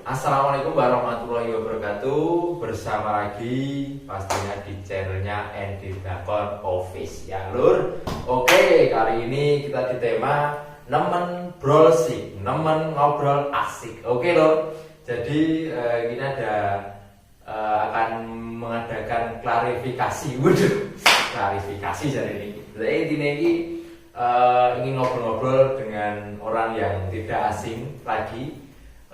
Assalamualaikum warahmatullahi wabarakatuh. Bersama lagi pastinya di channelnya Andy Dakon Official Lur. Oke, kali ini kita di tema nemen browsing, nemen ngobrol asik. Oke Lur. Jadi kita akan mengadakan klarifikasi. Waduh, klarifikasi jadi ini. Jadi intinya ini ingin ngobrol-ngobrol dengan orang yang tidak asing lagi.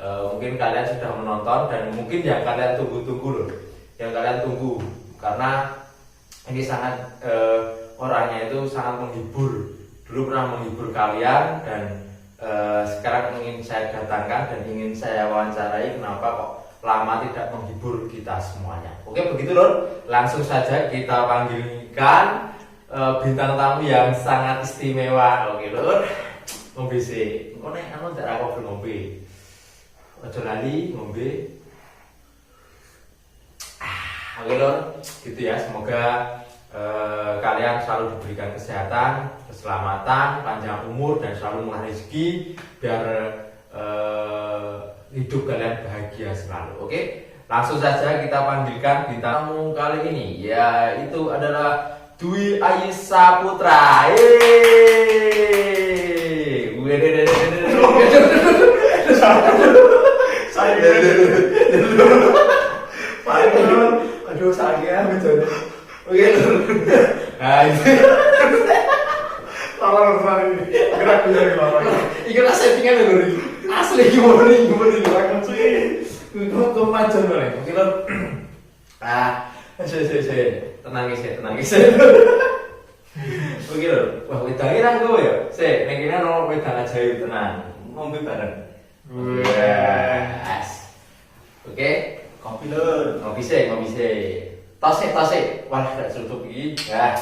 Mungkin kalian sudah menonton dan mungkin yang kalian tunggu-tunggu loh, yang kalian tunggu karena ini sangat orangnya itu sangat menghibur. Dulu pernah menghibur kalian dan sekarang ingin saya datangkan dan ingin saya wawancarai. Kenapa kok lama tidak menghibur kita semuanya? Oke begitu loh, langsung saja kita panggilkan bintang tamu yang sangat istimewa. Oke loh, ngombe sih, engko nek anu ndak ra ngombe. Ojo lali ngombe. Oke lor, gitu ya. Semoga kalian selalu diberikan kesehatan, keselamatan, panjang umur dan selalu murah rezeki biar hidup kalian bahagia selalu. Oke, langsung saja kita panggilkan bintang tamu kali ini, yaitu adalah Dwi Ayu Saputra. Aduh saya menjadi Oke. Nah, ini salah ini gerak dari bapak. iki lah settingan lho. Asli gimana nih Gerak sih. Kok macam lho. Oke lho. Saya tenang sih. Oke lho. Wah, wedange nang kowe ya. Sik, ning kene ono wedang ajaib tenan. Ngombe bareng. Oke, Kopi lur. ngopi sih. Tasik. Wah, gak cukup iki. Ya.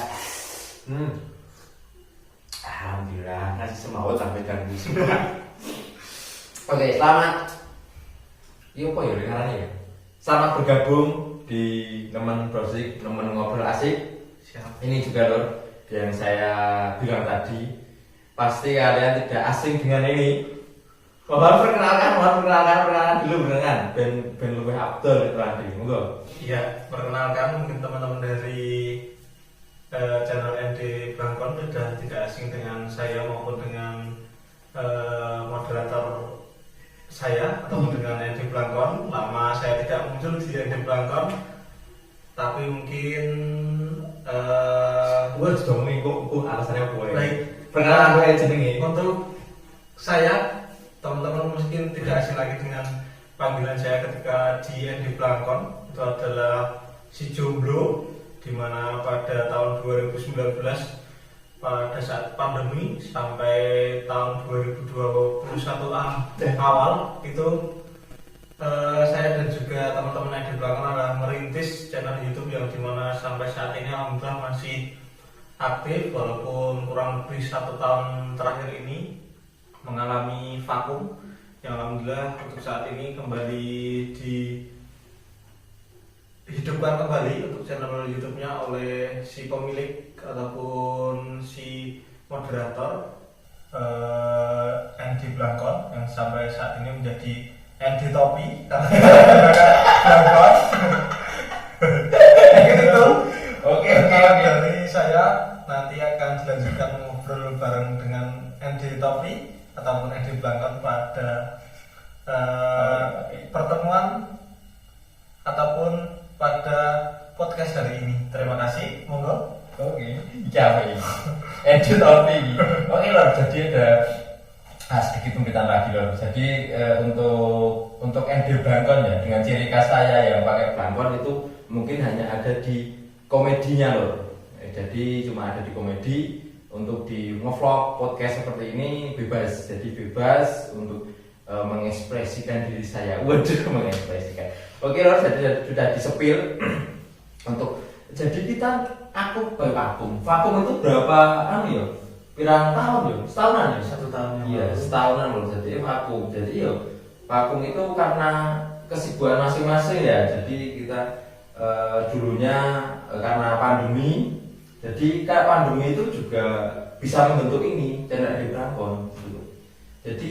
Alhamdulillah, ngasih semawut sampai dan Oke, selamat. Iya apa ya dengarannya ya? Selamat bergabung di nemen browsing, nemen ngobrol asik. Siap. Ini juga lor yang saya bilang tadi. Pasti kalian tidak asing dengan ini. Mohon perkenalkan dulu beneran. Ben luwih Abdul itu nanti. Monggo. Iya, perkenalkan mungkin teman-teman dari channel ND Blangkon sudah tidak asing dengan saya maupun dengan moderator saya ataupun dengan ND Blangkon. Lama saya tidak muncul di ND Blangkon, tapi mungkin Gue sudah mengikut alasannya apa ya? baik. Perkenalan gue jenenge. Untuk saya, teman-teman mungkin tidak asing lagi dengan panggilan saya ketika di ND Blangkon. Itu adalah si jomblo, di mana pada tahun 2019 pada saat pandemi sampai tahun 2021 awal itu saya dan juga teman-teman yang di belakang adalah merintis channel YouTube yang dimana sampai saat ini alhamdulillah masih aktif walaupun kurang lebih 1 tahun terakhir ini mengalami vakum, yang alhamdulillah untuk saat ini kembali dihidupkan kembali untuk channel YouTube-nya oleh si pemilik ataupun si moderator Andy Blangkon yang sampai saat ini menjadi Andy Topi Blangkon. Gitu. Oke. Dari saya nanti akan dilanjutkan ngobrol bareng dengan Andy Topi ataupun Andy Blangkon pada pertemuan ataupun pada podcast hari ini. Terima kasih, monggo. Oke, iya ini. Edit Topi. Oke lor, jadi ada sedikit pemberitahuan lagi lor. Jadi untuk ND Blangkon ya, dengan ciri khas saya yang pakai Blangkon itu mungkin hanya ada di komedinya lor. Jadi cuma ada di komedi. Untuk di ngevlog podcast seperti ini bebas. Jadi bebas untuk mengekspresikan diri saya. Waduh, mengekspresikan. Oke lor, jadi sudah disepil untuk jadi kita vakum itu berapa ya? Pirang tahun ya? Setahunan ya? 1 tahun yang Iya, lalu. setahunan loh. Jadi vakum. Jadi ya vakum itu karena kesibukan masing-masing ya. Jadi kita dulunya karena pandemi. Jadi kayak pandemi itu juga bisa membentuk ini channel Adi Blangkon gitu. Jadi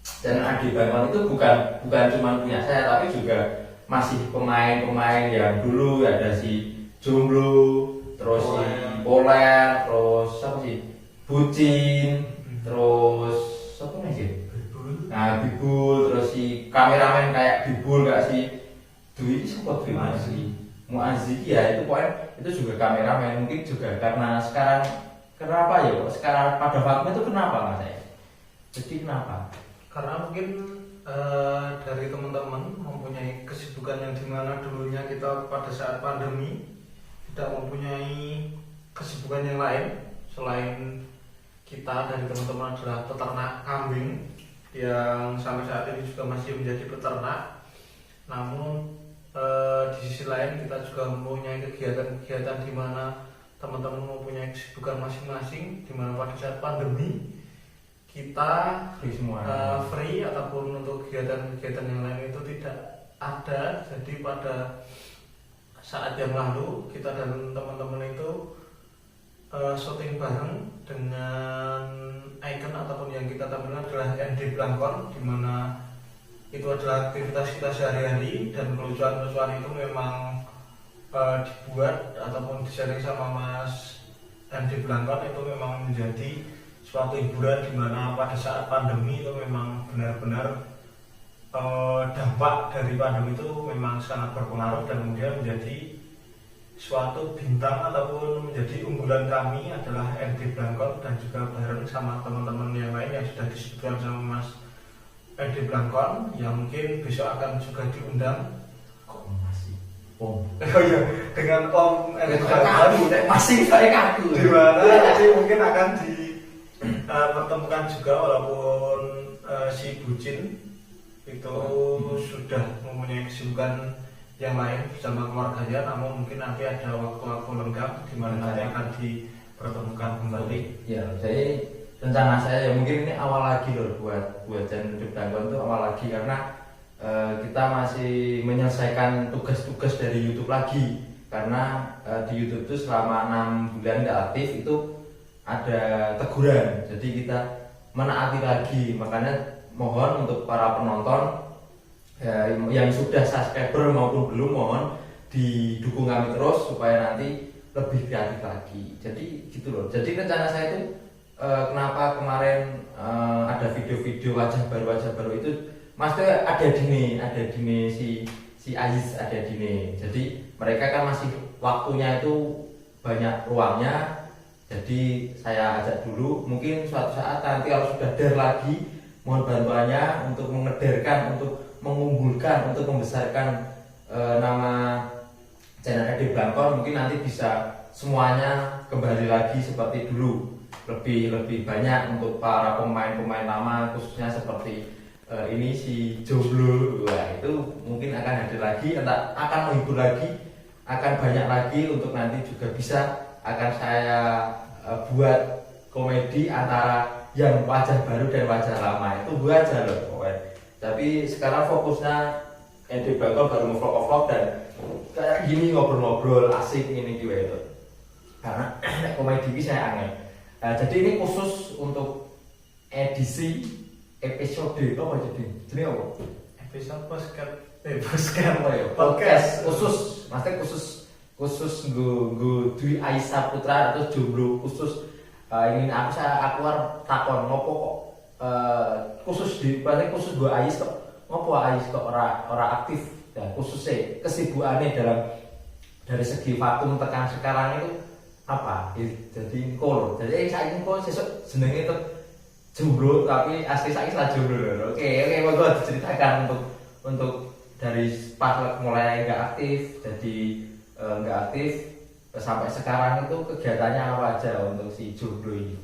channel Adi Blangkon itu bukan cuma punya saya, tapi juga masih pemain-pemain yang dulu ada si Jomblo, terus si Poler, terus siapa sih? Bucin, terus siapa lagi? Nah, Bibul, terus si kameramen kayak Bibul gak sih? Dwi siapa Dwi masih? Muazzi ya itu pokoknya itu juga kameramen. Mungkin juga karena sekarang kenapa ya kok sekarang pada vakum itu kenapa mas saya? Jadi kenapa? Karena mungkin dari teman-teman mempunyai kesibukan yang dimana dulunya kita pada saat pandemi tidak mempunyai kesibukan yang lain selain kita dari teman-teman adalah peternak kambing yang sampai saat ini juga masih menjadi peternak. Namun di sisi lain kita juga mempunyai kegiatan-kegiatan di mana teman-teman mempunyai kesibukan masing-masing, di mana pada saat pandemi kita free ataupun untuk kegiatan-kegiatan yang lain itu tidak ada. Jadi pada saat yang lalu kita dan teman-teman itu syuting bareng dengan icon ataupun yang kita tampilkan adalah Adi Blangkon, di mana itu adalah aktivitas kita sehari-hari, dan kelucuan-kelucuan itu memang dibuat ataupun di-sharing sama Mas Adi Blangkon itu memang menjadi suatu hiburan, di mana pada saat pandemi itu memang benar-benar dampak dari pandemi itu memang sangat berpengaruh, dan kemudian menjadi suatu bintang ataupun menjadi unggulan kami adalah Adi Blangkon, dan juga bareng sama teman-teman yang lain yang sudah disebutkan sama Mas Adi Blangkon yang mungkin besok akan juga diundang. Kok masih Om? Oh iya, dengan Om Adi Blangkon masih saya kaku. di mana nanti mungkin akan dipertemukan juga, walaupun si Bucin itu sudah mempunyai kesibukan yang lain bersama keluarganya, namun mungkin nanti ada waktu-waktu lengkap di mana nanti akan dipertemukan kembali. Ya, jadi rencana saya ya mungkin ini awal lagi loh buat channel Adi Blangkon itu awal lagi, karena kita masih menyelesaikan tugas-tugas dari YouTube lagi, karena di YouTube itu selama 6 bulan nggak aktif itu ada teguran, jadi kita menaati lagi. Makanya mohon untuk para penonton yang sudah subscriber maupun belum, mohon didukung kami terus supaya nanti lebih kreatif lagi. Jadi gitu loh. Jadi rencana saya itu kenapa kemarin ada video-video wajah baru itu, maksudnya ada dini si Aziz ada dini. Jadi mereka kan masih waktunya itu banyak ruangnya. Jadi saya ajak dulu, mungkin suatu saat nanti kalau sudah der lagi, mohon bantuannya untuk mengederkan, untuk mengunggulkan, untuk membesarkan nama channel Adi Blangkon. Mungkin nanti bisa semuanya kembali lagi seperti dulu, lebih banyak untuk para pemain-pemain lama, khususnya seperti ini si Jomblo. Wah, itu mungkin akan hadir lagi, akan menghibur lagi, akan banyak lagi untuk nanti juga bisa akan saya buat komedi antara yang wajah baru dan wajah lama. Itu gua aja loh pokoknya. Tapi sekarang fokusnya Adi Blangkon baru ngevlog dan kayak gini ngobrol-ngobrol asik ini juga itu. Karena komedi ini saya angin. Jadi ini khusus untuk edisi episode apa jadi apa? Episode podcast khusus, maksudnya khusus gue Dwi Aisyah Putra atau Jomblo khusus. Ingin aku takon ngopo kok khusus gue Ais kok ngopo Ais kok ora aktif ya, khususnya kesibukannya dari segi vakum tekan sekarang itu apa? Jadi kol. Jadi saya ini kok sesuk jenenge itu Jomblo tapi asli saya lah Jomblo. Oke, monggo diceritakan untuk dari pas mulai nggak aktif jadi nggak aktif sampai sekarang itu kegiatannya apa aja untuk si Jomblo ini?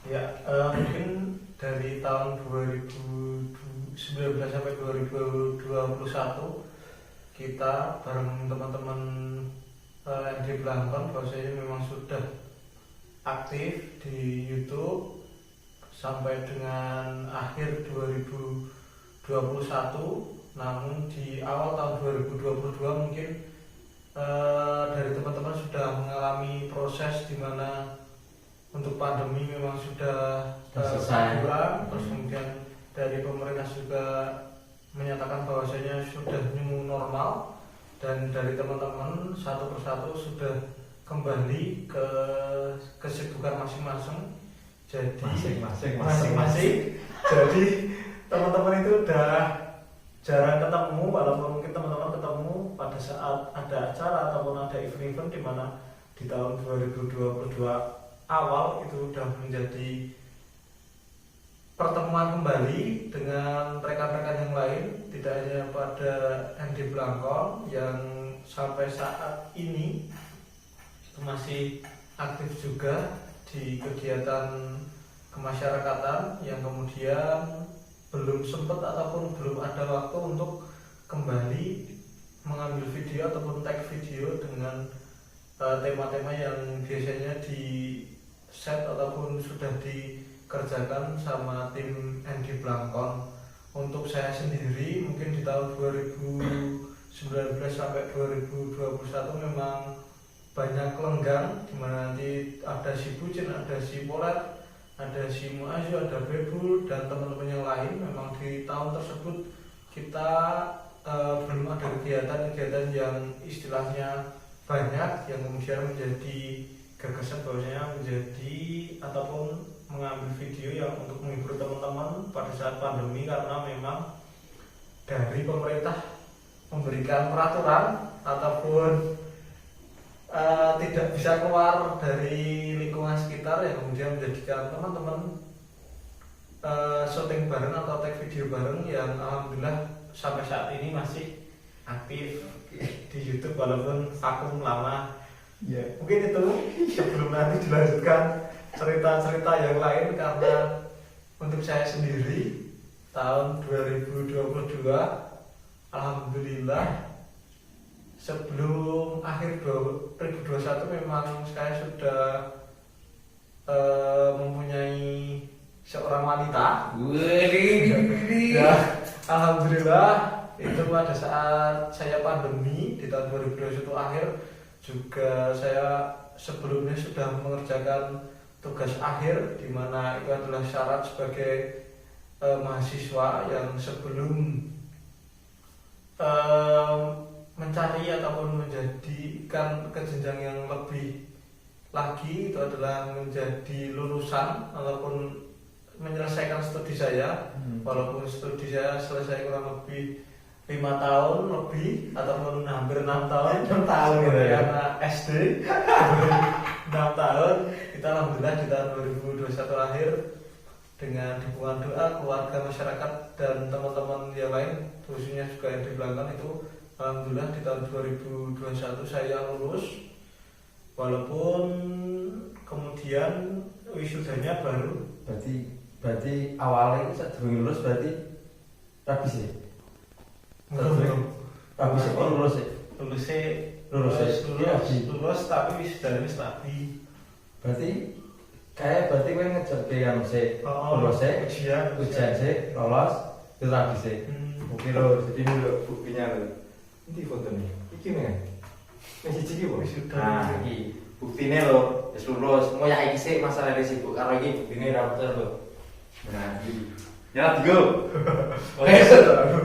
Ya, mungkin dari tahun 2019 sampai 2021 kita bareng teman-teman ND Blangkon bahwasanya memang sudah aktif di YouTube sampai dengan akhir 2021, namun di awal tahun 2022 mungkin dari teman-teman sudah mengalami proses di mana untuk pandemi memang sudah selesai. terus kemudian dari pemerintah juga menyatakan bahwasanya sudah new normal, dan dari teman-teman satu persatu sudah kembali ke kesibukan masing-masing. Jadi masing-masing. Jadi teman-teman itu udah jarang ketemu, walaupun mungkin teman-teman ketemu pada saat ada acara ataupun ada event-event di mana di tahun 2022 awal itu udah menjadi pertemuan kembali dengan rekan-rekan yang lain, tidak hanya pada ND Blangkon yang sampai saat ini masih aktif juga di kegiatan kemasyarakatan yang kemudian belum sempat ataupun belum ada waktu untuk kembali mengambil video ataupun tag video dengan tema-tema yang biasanya di set ataupun sudah dikerjakan sama tim ND Blangkon. Untuk saya sendiri mungkin di tahun 2019 sampai 2021 memang banyak lenggang, dimana nanti ada si Bucin, ada si Polet, ada si Muazu, ada Bebul dan teman-teman yang lain. Memang di tahun tersebut kita belum ada kegiatan-kegiatan yang istilahnya banyak, yang kemudian menjadi gagasan bahwasanya menjadi ataupun mengambil video yang untuk menghibur teman-teman pada saat pandemi, karena memang dari pemerintah memberikan peraturan ataupun tidak bisa keluar dari lingkungan sekitar, yang kemudian menjadikan teman-teman syuting bareng atau tag video bareng yang alhamdulillah sampai saat ini masih aktif di YouTube walaupun vakum lama. Ya, mungkin itu sebelum nanti dilanjutkan cerita-cerita yang lain, karena untuk saya sendiri tahun 2022 alhamdulillah sebelum akhir 2021 memang saya sudah mempunyai seorang wanita. Ya, alhamdulillah itu pada saat saya pandemi di tahun 2021 akhir juga saya sebelumnya sudah mengerjakan tugas akhir, di mana itu adalah syarat sebagai mahasiswa yang sebelum mencari ataupun menjadikan ke jenjang yang lebih lagi, itu adalah menjadi lulusan ataupun menyelesaikan studi saya. Walaupun studi saya selesai kurang lebih 5 tahun lebih ataupun hampir 6 tahun, 6 tahun gitu ya, SD 6 tahun. Kita alhamdulillah di tahun 2021 akhir dengan dukungan doa keluarga, masyarakat dan teman-teman yang lain, khususnya juga yang di belakang itu, alhamdulillah di tahun 2021 saya lulus, walaupun kemudian wisudanya baru. Berarti awalnya itu sebelum lulus berarti rapi sih. Belum. Rapi sih, lulus sih. Lulus tapi wisudanya rapi. Berarti berarti gue ngejar yang sih, lulus sih, ujian sih, lolos, itu rapi sih. Oke lo, jadi ini lo buktinya lo. Ini fotonya, ini nih kan? Masih ciki bu? Nah, ini buktinya lo, ya lulus. Mau ya ini sih masalah dari situ, karena ini buktinya rapor lo. Nah, ini, ya tigo. Oke,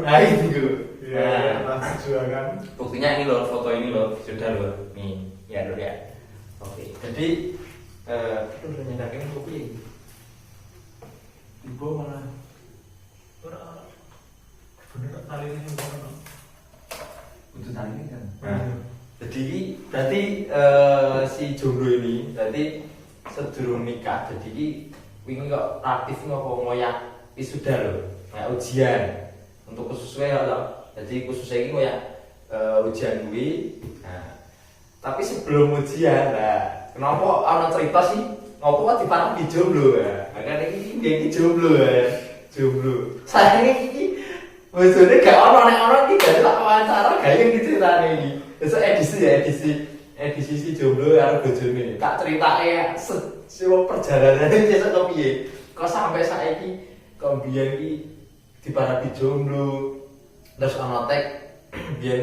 nah ini tigo. Ya, kan. Buktinya ini lo, foto ini lo, sudah lo, nih, ya lo ya. Oke, jadi udah nyedakin kopi. Ibu mana? Bener kali ini bener. Untuk tali ini kan. Nah, jadi berarti si jomblo ini berarti sedurung nikah. Jadi ini kok aktif ngopo ngoyak wisuda loh, kayak ujian untuk khususnya loh. Jadi khususnya ini ngoyak ujian gue. Nah, tapi sebelum ujian, nah, kenapa ana cerita sih? Ngopo kok diparang di jomblo ya? Nah, Kan ini jomblo ya, jomblo. Saya ini maksudnya gak orang ini gak tak wawancara gak yang diceritani ini. Besok edisi si jomblo karo bojone. Tak critake sewa perjalanane besok kok piye. Kok sampai saiki kok biyen iki diparapi jomblo. Terus ana tag biyen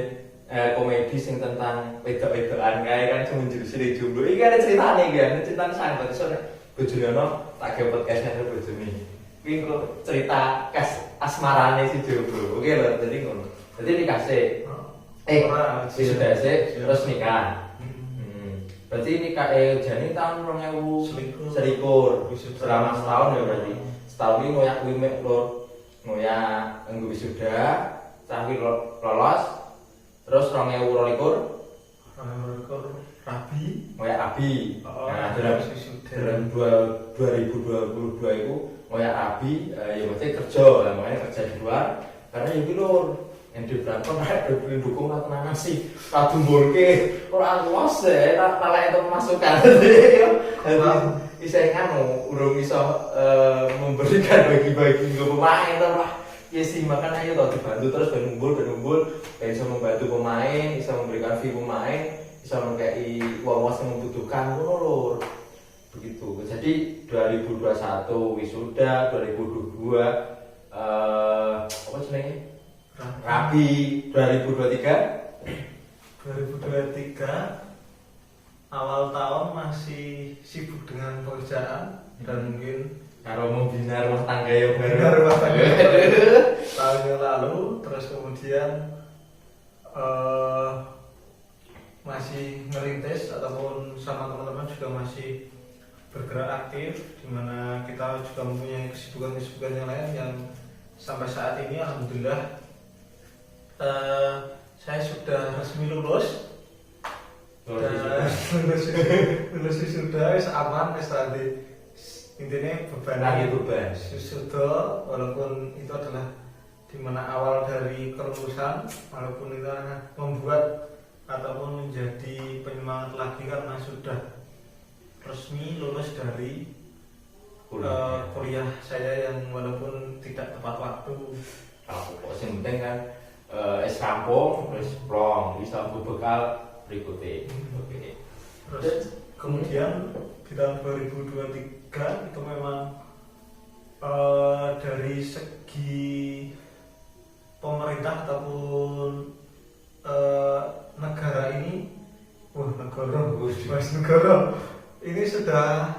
komedi sing tentang wedok-wedokan kae kan cuma jurusine jomblo. Iki ada ceritane kan, ceritane sangat soalnya bojone ono tak gawe podcast karo bojone. Kuwi kok cerita asmarane si jomblo. Oke lho, jadi ngono. Jadi dikasih sudah sih terus nikah. Berarti nikah jane tahun 2021. Selama setahun ya berarti. Setahun ini ngoyak kuwi mek lur. Ngoyak nggo wisuda, cah lolos. Terus 2022 rabi ngoyak abi. Nah, dalam 2022 itu ngoyak abi ya mesti kerja, makanya kerja di luar. Karena ya lur yang di belakang ada dukung tenangan sih tak dumbulke orang luas ya tak itu pemasukan jadi bisa nganu urung bisa memberikan bagi-bagi ke pemain lah ya sih makanya ayo tau dibantu terus benumbul bisa membantu pemain bisa memberikan fee pemain bisa mengkai uang yang membutuhkan lur begitu. Jadi 2021 wisuda 2022 apa jenenge rabi 2023 awal tahun masih sibuk dengan pekerjaan dan mungkin kalau membina rumah tangga yang baru tahun yang lalu terus kemudian masih merintis ataupun sama teman-teman juga masih bergerak aktif di mana kita juga mempunyai kesibukan-kesibukan yang lain yang sampai saat ini alhamdulillah saya sudah resmi lulus lulus sudah aman tadi intinya beban sudah walaupun itu adalah dimana awal dari kelulusan walaupun itu membuat ataupun menjadi penyemangat lagi karena sudah resmi lulus dari kuliah saya yang walaupun tidak tepat waktu. Yang penting kan es kampung terus plong bisa bekal berikutnya. Oke. Terus kemudian di tahun 2023 itu memang dari segi pemerintah ataupun negara ini negara ini sudah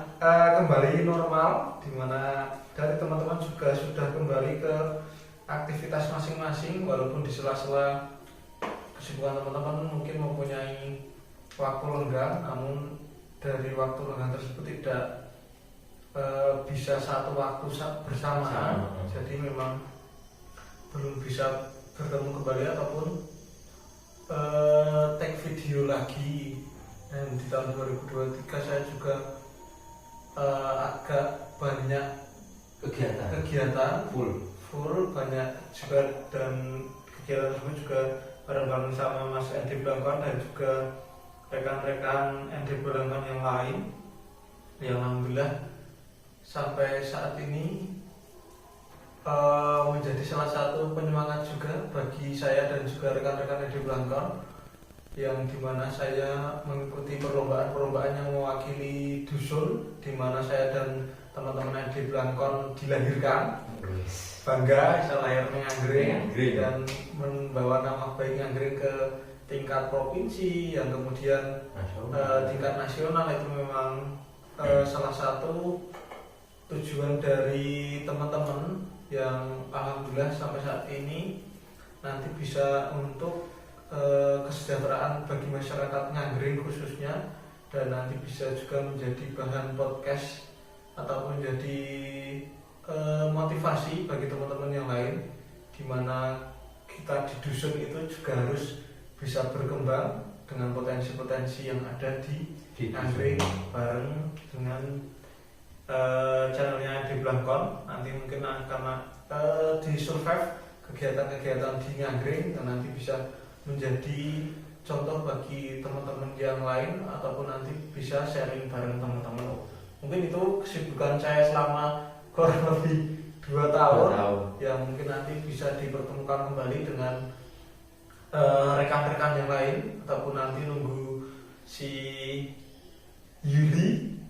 kembali normal di mana dari teman-teman juga sudah kembali ke aktivitas masing-masing walaupun di sela-sela kesibukan teman-teman mungkin mempunyai waktu lenggang namun dari waktu lenggang tersebut tidak bisa satu waktu bersamaan jadi memang belum bisa bertemu kembali ataupun take video lagi dan di tahun 2023 saya juga agak banyak kegiatan full banyak juga dan kegiatan tersebut juga bareng-bareng sama Mas Endi Blangkon dan juga rekan-rekan Endi Blangkon yang lain yang alhamdulillah sampai saat ini menjadi salah satu penyemangat juga bagi saya dan juga rekan-rekan Endi Blangkon yang dimana saya mengikuti perlombaan-perlombaan yang mewakili dusun dimana saya dan teman-teman Endi Blangkon dilahirkan bangga bisa lahir Nganggring dan membawa nama baik Nganggring ke tingkat provinsi yang kemudian tingkat nasional itu memang salah satu tujuan dari teman-teman yang alhamdulillah sampai saat ini nanti bisa untuk kesejahteraan bagi masyarakat Nganggring khususnya dan nanti bisa juga menjadi bahan podcast ataupun menjadi motivasi bagi teman-teman yang lain di mana kita di dusun itu juga harus bisa berkembang dengan potensi-potensi yang ada di Nganggring bareng dengan channelnya di Blangkon nanti mungkin karena di survive kegiatan-kegiatan di Nganggring dan nanti bisa menjadi contoh bagi teman-teman yang lain ataupun nanti bisa sharing bareng teman-teman. Mungkin itu kesibukan saya selama kurang lebih 2 tahun, 2 tahun. yang mungkin nanti bisa dipertemukan kembali dengan rekan-rekan yang lain, ataupun nanti nunggu si Yuli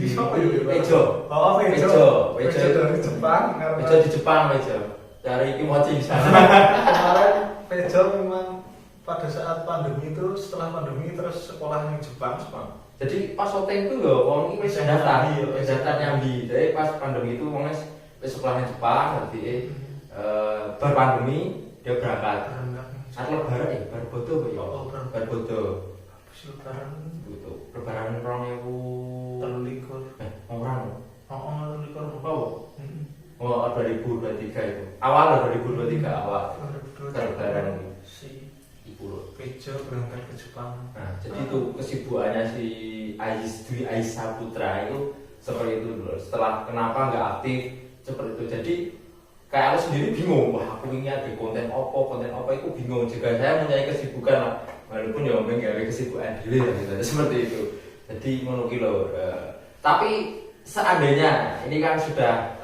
siapa Yuli? Pejo. Oh, Pejo dari Jepang, karena Pejo di Jepang, Pejo dari Kimochi di sana. kemarin Pejo memang pada saat pandemi itu, setelah pandemi terus sekolah di Jepang. Jadi pas syuting itu ya wong iki wis daftar nyambi. Jadi pas pandemi itu wong wis sekolah di Jepang, jadi bar pandemi dia berangkat. Saat lebaran ya, bar bodo kok ya. Oh, bar bodo. Lebaran Gitu. Lebaran 2023. orang. Oh, 2023 itu. Awal 2023 awal. Lebaran Si ibu. Pejo berangkat ke Jepang. Nah, jadi itu kesibukannya si Dwi Aisyah Putra itu seperti itu dulu. Setelah kenapa nggak aktif seperti itu. Jadi kayak aku sendiri bingung. Wah, aku ingin ada konten apa itu bingung. Jika saya mempunyai kesibukan lah, walaupun ya mungkin nggak ada kesibukan diri gitu. Seperti itu. Jadi ngono ki lho. Tapi seandainya ini kan sudah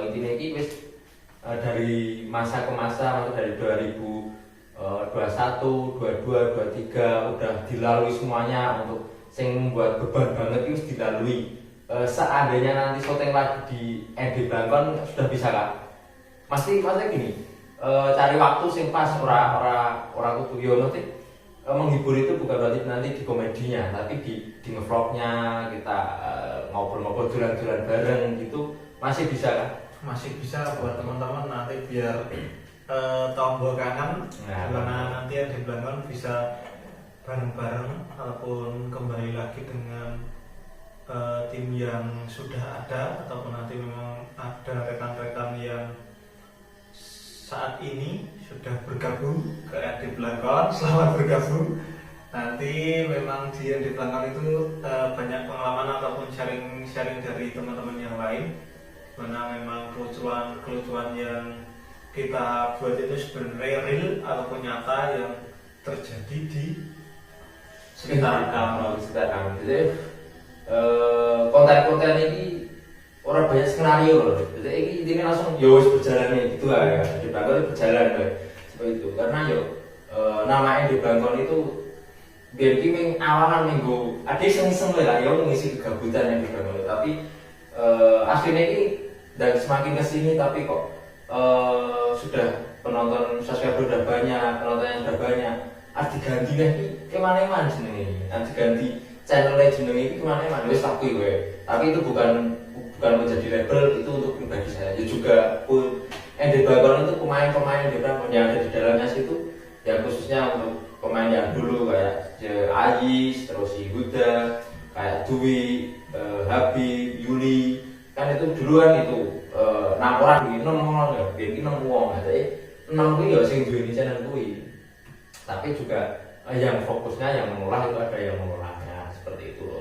intinya ini wis dari masa ke masa, dari 2021, 22, 23 udah dilalui semuanya untuk yang membuat beban banget itu dilalui. Seandainya nanti syuting lagi di ND Blangkon sudah bisa kak? Maksudnya gini, cari waktu sing pas ora kudu yo nanti menghibur itu bukan berarti nanti di komedinya, tapi di ngevlognya kita ngobrol-ngobrol jalan-jalan bareng gitu masih bisa kan? Masih bisa buat teman-teman nanti biar tombol kangen, karena nanti yang di Blangkon bisa bareng-bareng ataupun kembali lagi dengan tim yang sudah ada, ataupun nanti memang ada rekan-rekan yang saat ini sudah bergabung ke ND Blangkon. Selamat bergabung. Nanti memang di ND Blangkon itu banyak pengalaman ataupun sharing dari teman-teman yang lain, mana memang kelucuan yang kita buat itu sebenarnya real ataupun nyata yang terjadi di sekitar kami. Jadi konten-konten ini orang banyak skenario loh. Jadi ini langsung wis berjalan gitu ya. Di Blangkon berjalan seperti itu. Karena nama ND Blangkon itu biar kimi awalan minggu ada iseng-iseng lah ya mengisi kegabutan yang di Blangkon. Tapi aslinya ini dan semakin kesini tapi kok sudah penonton subscriber udah banyak, penontonnya udah banyak. Diganti lagi kemana-mana jenenge. Diganti channelnya jenenge ini kemana-mana. Wis aku gue. Tapi itu bukan menjadi label, itu untuk pribadi saya. Ya juga pun ND Blangkon itu pemain-pemain yang ada di dalamnya situ, yang khususnya untuk pemain yang dulu kayak Ayis, terus si Huda, kayak Dwi, Habib, Yuli, kan itu duluan itu 6 orang ini 6 orang ya, biar ini 6 orang aja 6 ini ya sing duwe channel kuwi. Tapi juga yang fokusnya yang mengolah itu ada yang mengolahnya seperti itu loh.